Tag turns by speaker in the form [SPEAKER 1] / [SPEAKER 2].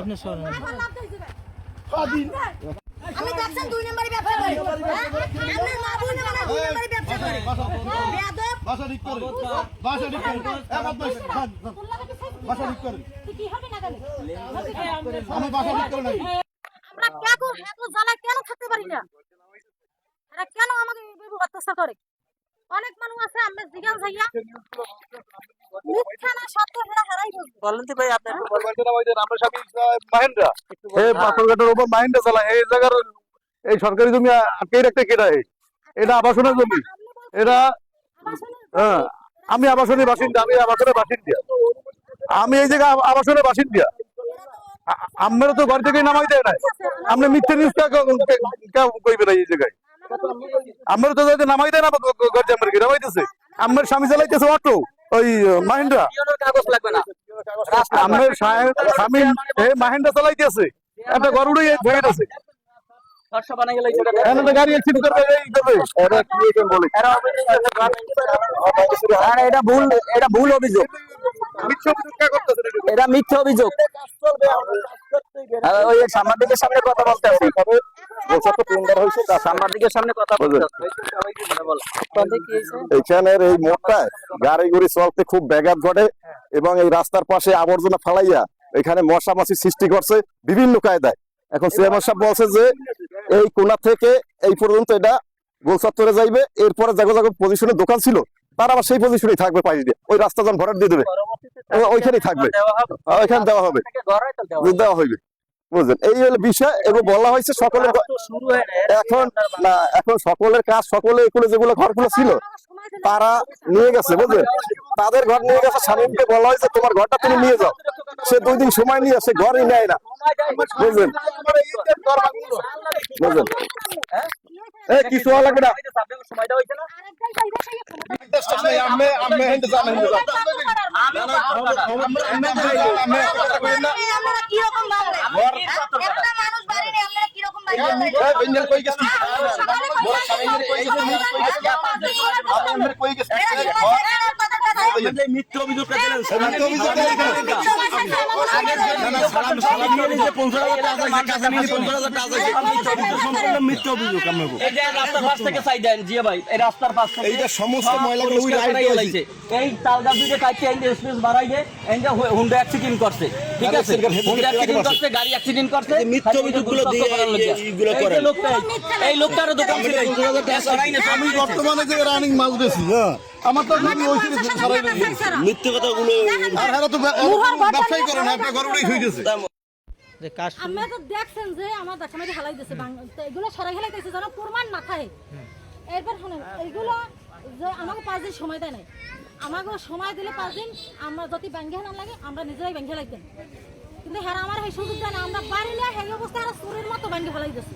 [SPEAKER 1] আপনি সরেন
[SPEAKER 2] আমি দেখছেন 2 নম্বরে ব্যবসা করি আপনি মা বোনে মানে 2 নম্বরে ব্যবসা করে বেয়াদব
[SPEAKER 3] ভাষা ঠিক করে ভাষা ঠিক করে ভাষা ঠিক করে
[SPEAKER 2] তুই কি হবে না গেলে
[SPEAKER 3] আমি ভাষা ঠিক করে নাই
[SPEAKER 2] আমরা কেন এত জ্বালা কেন থাকতে পারি না এরা কেন আমাকে এইভাবে অত্যাচার করে অনেক মানুষ আছে আমরা জিগান যাইয়া মিথ্যা না সত্য হেরা হারাই বলবো
[SPEAKER 1] বলেন তো ভাই আপনার
[SPEAKER 4] মাহিন্দ্রা এই পাথরঘাটের উপর মাহিন্দ্রা চালায় এই জায়গার এই সরকারি জমি আটকে রাখতে কেটা এটা আবাসনের জমি এটা হ্যাঁ আমি আবাসনের বাসিন্দা আমি এই জায়গায় আবাসনের বাসিন্দা আমরা তো ঘর থেকে নামাই দেয় নাই আপনি মিথ্যে নিউজ কইবে না এই জায়গায় আমরা তো যাইতে নামাই দেয় না ঘর জামার কি নামাইতেছে আমার স্বামী চালাইতেছে অটো ওই মাহিন্দ্রা
[SPEAKER 1] কাগজ লাগবে না
[SPEAKER 4] আমার স্বামী এই মাহিন্দ্রা চালাইতেছে একটা ঘর উড়ে ভেঙে গেছে গাড়ি অ্যাক্সিডেন্ট করবে এরা কি বলে
[SPEAKER 1] এটা ভুল অভিযোগ এটা মিথ্যা অভিযোগ ওই সাংবাদিকের সামনে কথা বলতে হবে সাংবাদিকের সামনে কথা বলতে
[SPEAKER 4] এইখানের এই মোড়টায় গাড়ি গুড়ি চলতে খুব ব্যাঘাত ঘটে এবং এই রাস্তার পাশে আবর্জনা ফালাইয়া এখানে মশা মাছি সৃষ্টি করছে বিভিন্ন কায়দায়। এখন চেয়ারম্যান সাহেব বলছে যে এই কোণা থেকে এই পর্যন্ত এটা গোল চত্বরে যাইবে, এরপরে জায়গা জায়গা পজিশনে দোকান ছিল তার আবার সেই পজিশনেই থাকবে পাশ দিয়ে, ওই রাস্তা যখন ভরাট দিয়ে দেবে ওইখানেই থাকবে, ওইখানে দেওয়া হবে দেওয়া হইবে বুঝলেন। এই হলো বিষয় এবং বলা হয়েছে সকলের এখন না এখন সকলের কাজ সকলে এগুলো যেগুলো ঘরগুলো ছিল তারা নিয়ে গেছে বুঝলেন, তাদের ঘর নিয়ে গেছে। স্বামীকে বলা হয়েছে তোমার ঘরটা তুমি নিয়ে যাও, সে 2 দিন সময় নিয়ে সে ঘরই নেয় না বুঝলেন বুঝলেন। কিছু লাগবে না
[SPEAKER 3] মিথ্যা অভিযোগ সমস্ত এই তালগাছ দুইটা কাটতে স্পেস বাড়াইয়ে হুন্ডা অ্যাক্সিডেন্ট করছে, ঠিক আছে, হুন্ডা অ্যাক্সিডেন্ট করছে, গাড়ি অ্যাক্সিডেন্ট করছে, মিথ্যা অভিযোগগুলো দিয়ে এইগুলো করে। এই লোকটারও দোকান ছিল, আমি বর্তমানে যে রানিং মাছ বেশি আমার তো মিথ্যে কথাগুলো আর হারা তো ব্যবসায়ী করে না, একটা গরুড়ি হয়ে গেছে।
[SPEAKER 2] আমরা তো দেখছেন যে আমার দেখামারি হালাই দিয়েছে, এগুলো সরাই হেলাইতেছে যেন প্রমাণ না থাকে। এরপর শুনেন এইগুলো যে আমাকে 5 দিন সময় দেয় নাই, আমাকে সময় দিলে 5 দিন আমরা যদি ব্যাংকে না লাগে আমরা নিজেরাই ব্যাংকে লাগতেন, কিন্তু হ্যাঁ আমার এই সুযোগ দেয় না, আমরা বাড়ি নিয়ে সেই অবস্থায় আর চোরের মতো ব্যাংকে হেলাই দিয়েছি।